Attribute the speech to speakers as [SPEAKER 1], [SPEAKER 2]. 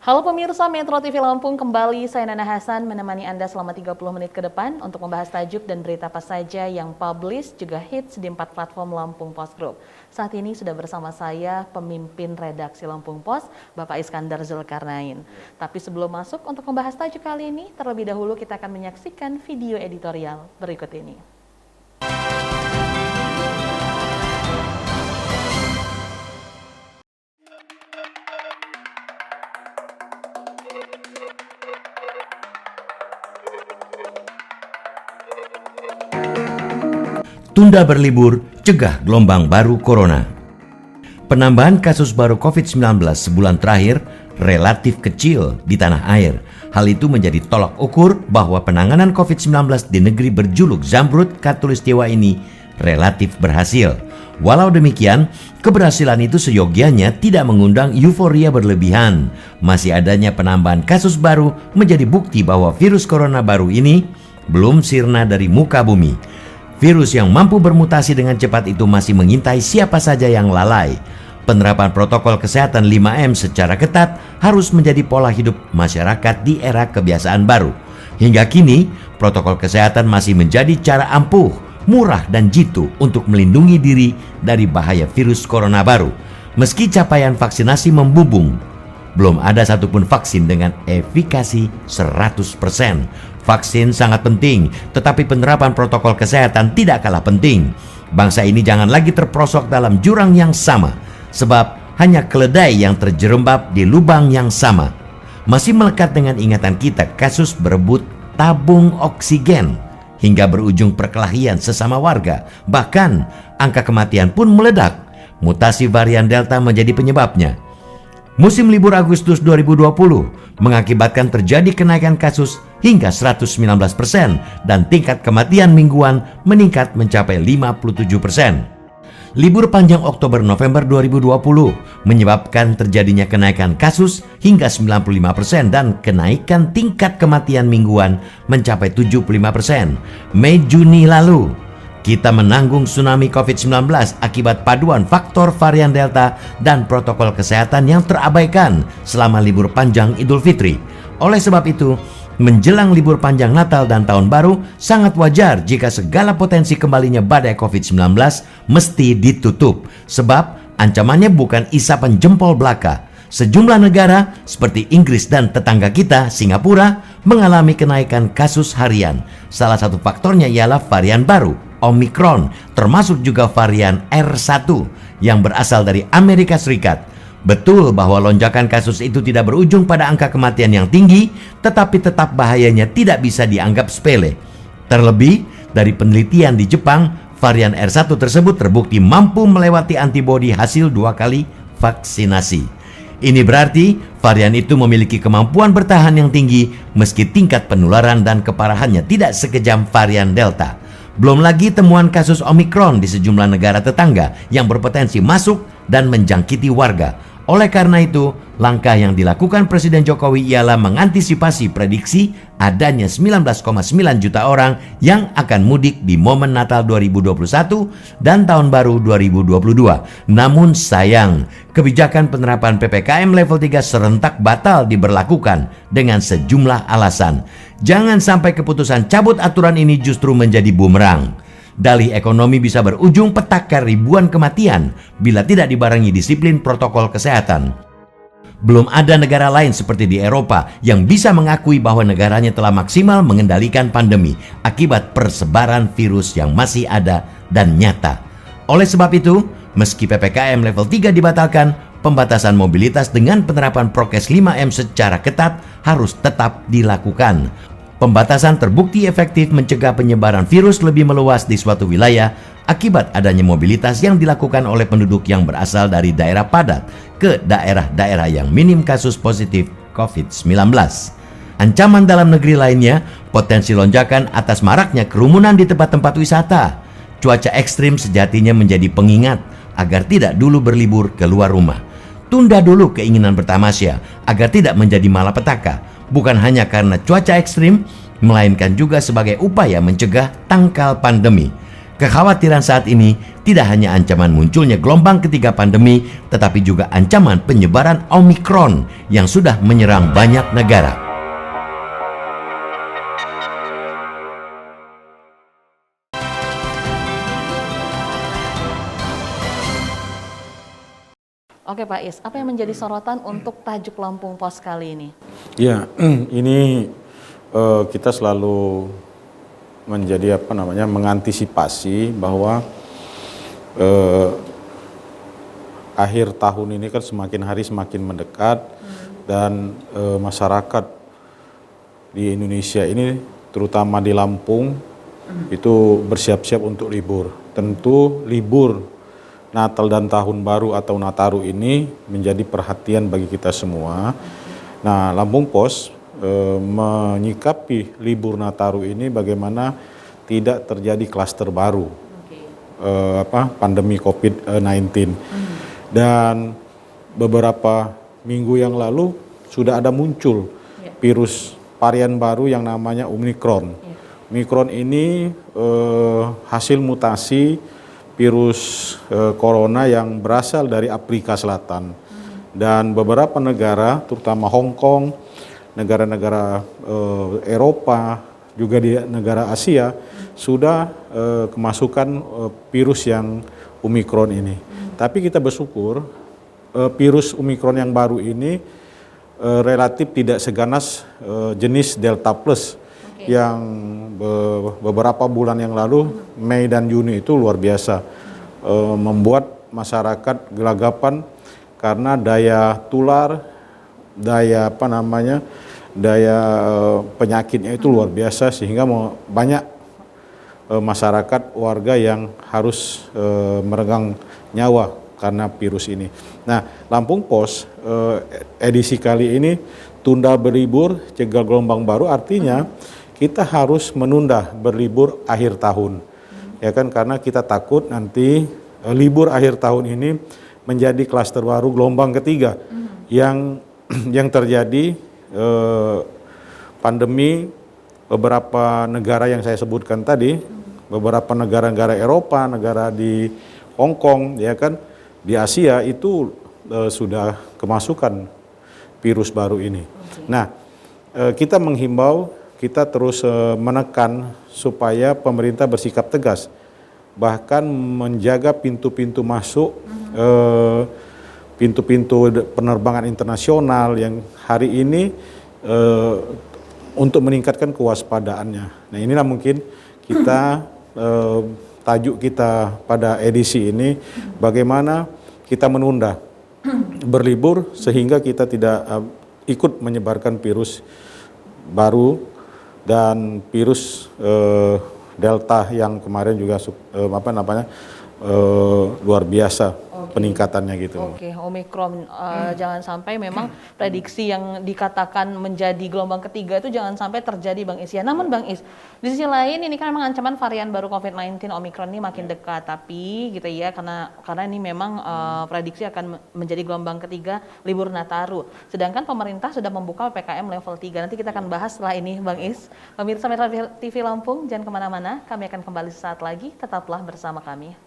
[SPEAKER 1] Halo pemirsa Metro TV Lampung, kembali saya Nana Hasan menemani Anda selama 30 menit ke depan untuk membahas tajuk dan berita apa saja yang publish juga hits di 4 platform Lampung Post Group. Saat ini sudah bersama saya pemimpin redaksi Lampung Post, Bapak Iskandar Zulkarnain. Tapi sebelum masuk untuk membahas tajuk kali ini, terlebih dahulu kita akan menyaksikan video editorial berikut ini.
[SPEAKER 2] Tunda berlibur, cegah gelombang baru corona. Penambahan kasus baru COVID-19 sebulan terakhir relatif kecil di tanah air. Hal itu menjadi tolak ukur bahwa penanganan COVID-19 di negeri berjuluk Zamrud Khatulistiwa ini relatif berhasil. Walau demikian, keberhasilan itu seyogianya tidak mengundang euforia berlebihan. Masih adanya penambahan kasus baru menjadi bukti bahwa virus corona baru ini belum sirna dari muka bumi. Virus yang mampu bermutasi dengan cepat itu masih mengintai siapa saja yang lalai. Penerapan protokol kesehatan 5M secara ketat harus menjadi pola hidup masyarakat di era kebiasaan baru. Hingga kini, protokol kesehatan masih menjadi cara ampuh, murah dan jitu untuk melindungi diri dari bahaya virus corona baru. Meski capaian vaksinasi membubung, belum ada satupun vaksin dengan efikasi 100%. Vaksin sangat penting, tetapi penerapan protokol kesehatan tidak kalah penting. Bangsa ini jangan lagi terperosok dalam jurang yang sama, sebab hanya keledai yang terjerembab di lubang yang sama. Masih melekat dengan ingatan kita kasus berebut tabung oksigen, hingga berujung perkelahian sesama warga. Bahkan angka kematian pun meledak. Mutasi varian Delta menjadi penyebabnya. Musim libur Agustus 2020 mengakibatkan terjadi kenaikan kasus hingga 119% dan tingkat kematian mingguan meningkat mencapai 57%. Libur panjang Oktober-November 2020 menyebabkan terjadinya kenaikan kasus hingga 95% dan kenaikan tingkat kematian mingguan mencapai 75%. Mei-Juni lalu, kita menanggung tsunami COVID-19 akibat paduan faktor varian Delta dan protokol kesehatan yang terabaikan selama libur panjang Idul Fitri. Oleh sebab itu, menjelang libur panjang Natal dan Tahun Baru, sangat wajar jika segala potensi kembalinya badai COVID-19 mesti ditutup. Sebab ancamannya bukan isapan jempol belaka. Sejumlah negara seperti Inggris dan tetangga kita, Singapura, mengalami kenaikan kasus harian. Salah satu faktornya ialah varian baru, Omicron, termasuk juga varian R1 yang berasal dari Amerika Serikat. Betul bahwa lonjakan kasus itu tidak berujung pada angka kematian yang tinggi, tetapi tetap bahayanya tidak bisa dianggap sepele. Terlebih, dari penelitian di Jepang, varian R1 tersebut terbukti mampu melewati antibodi hasil 2 kali vaksinasi. Ini berarti varian itu memiliki kemampuan bertahan yang tinggi meski tingkat penularan dan keparahannya tidak sekejam varian Delta. Belum lagi temuan kasus Omicron di sejumlah negara tetangga yang berpotensi masuk dan menjangkiti warga. Oleh karena itu, langkah yang dilakukan Presiden Jokowi ialah mengantisipasi prediksi adanya 19,9 juta orang yang akan mudik di momen Natal 2021 dan Tahun Baru 2022. Namun sayang, kebijakan penerapan PPKM level 3 serentak batal diberlakukan dengan sejumlah alasan. Jangan sampai keputusan cabut aturan ini justru menjadi bumerang. Dalih ekonomi bisa berujung petaka ribuan kematian bila tidak dibarengi disiplin protokol kesehatan. Belum ada negara lain seperti di Eropa yang bisa mengakui bahwa negaranya telah maksimal mengendalikan pandemi akibat persebaran virus yang masih ada dan nyata. Oleh sebab itu, meski PPKM level 3 dibatalkan, pembatasan mobilitas dengan penerapan prokes 5M secara ketat harus tetap dilakukan. Pembatasan terbukti efektif mencegah penyebaran virus lebih meluas di suatu wilayah akibat adanya mobilitas yang dilakukan oleh penduduk yang berasal dari daerah padat ke daerah-daerah yang minim kasus positif COVID-19. Ancaman dalam negeri lainnya, potensi lonjakan atas maraknya kerumunan di tempat-tempat wisata. Cuaca ekstrim sejatinya menjadi pengingat agar tidak dulu berlibur keluar rumah. Tunda dulu keinginan bertamasya agar tidak menjadi malapetaka. Bukan hanya karena cuaca ekstrim, melainkan juga sebagai upaya mencegah tangkal pandemi. Kekhawatiran saat ini tidak hanya ancaman munculnya gelombang ketiga pandemi, tetapi juga ancaman penyebaran Omikron yang sudah menyerang banyak negara.
[SPEAKER 1] Oke Pak Is, apa yang menjadi sorotan untuk tajuk Lampung Pos kali ini?
[SPEAKER 3] Ya, ini kita selalu menjadi mengantisipasi bahwa akhir tahun ini kan semakin hari semakin mendekat dan masyarakat di Indonesia ini terutama di Lampung itu bersiap-siap untuk libur. Tentu libur Natal dan Tahun Baru atau Nataru ini menjadi perhatian bagi kita semua. Nah, Lampung Pos menyikapi libur Nataru ini bagaimana tidak terjadi klaster baru pandemi COVID-19. Dan beberapa minggu yang lalu sudah ada muncul virus varian baru yang namanya Omikron. Omikron ini hasil mutasi virus corona yang berasal dari Afrika Selatan. Dan beberapa negara, terutama Hong Kong, negara-negara Eropa, juga di negara Asia, sudah kemasukan virus yang Omikron ini. Tapi kita bersyukur virus Omikron yang baru ini relatif tidak seganas jenis Delta Plus yang beberapa bulan yang lalu, Mei dan Juni itu luar biasa, membuat masyarakat gelagapan karena daya tular, daya penyakitnya itu luar biasa, sehingga banyak masyarakat warga yang harus meregang nyawa karena virus ini. Nah, Lampung Pos edisi kali ini tunda berlibur cegah gelombang baru, artinya kita harus menunda berlibur akhir tahun. Ya kan, karena kita takut nanti libur akhir tahun ini menjadi klaster baru gelombang ketiga yang terjadi pandemi beberapa negara yang saya sebutkan tadi, beberapa negara-negara Eropa, negara di Hong Kong, ya kan, di Asia itu sudah kemasukan virus baru ini. Nah, kita menghimbau, kita terus menekan supaya pemerintah bersikap tegas, bahkan menjaga pintu-pintu masuk, pintu-pintu penerbangan internasional yang hari ini untuk meningkatkan kewaspadaannya. Nah, inilah mungkin kita tajuk kita pada edisi ini, bagaimana kita menunda berlibur sehingga kita tidak ikut menyebarkan virus baru dan virus Delta yang kemarin juga luar biasa peningkatannya gitu.
[SPEAKER 1] Oke, Omikron jangan sampai memang prediksi yang dikatakan menjadi gelombang ketiga itu jangan sampai terjadi, Bang Is. Ya, namun Bang Is, di sisi lain ini kan memang ancaman varian baru COVID-19 Omikron ini makin dekat, tapi gitu ya, karena ini memang prediksi akan menjadi gelombang ketiga libur Nataru. Sedangkan pemerintah sudah membuka PPKM level 3. Nanti kita akan bahas setelah ini, Bang Is. Pemirsa Metro TV Lampung, jangan kemana-mana, kami akan kembali sesaat lagi, tetaplah bersama kami.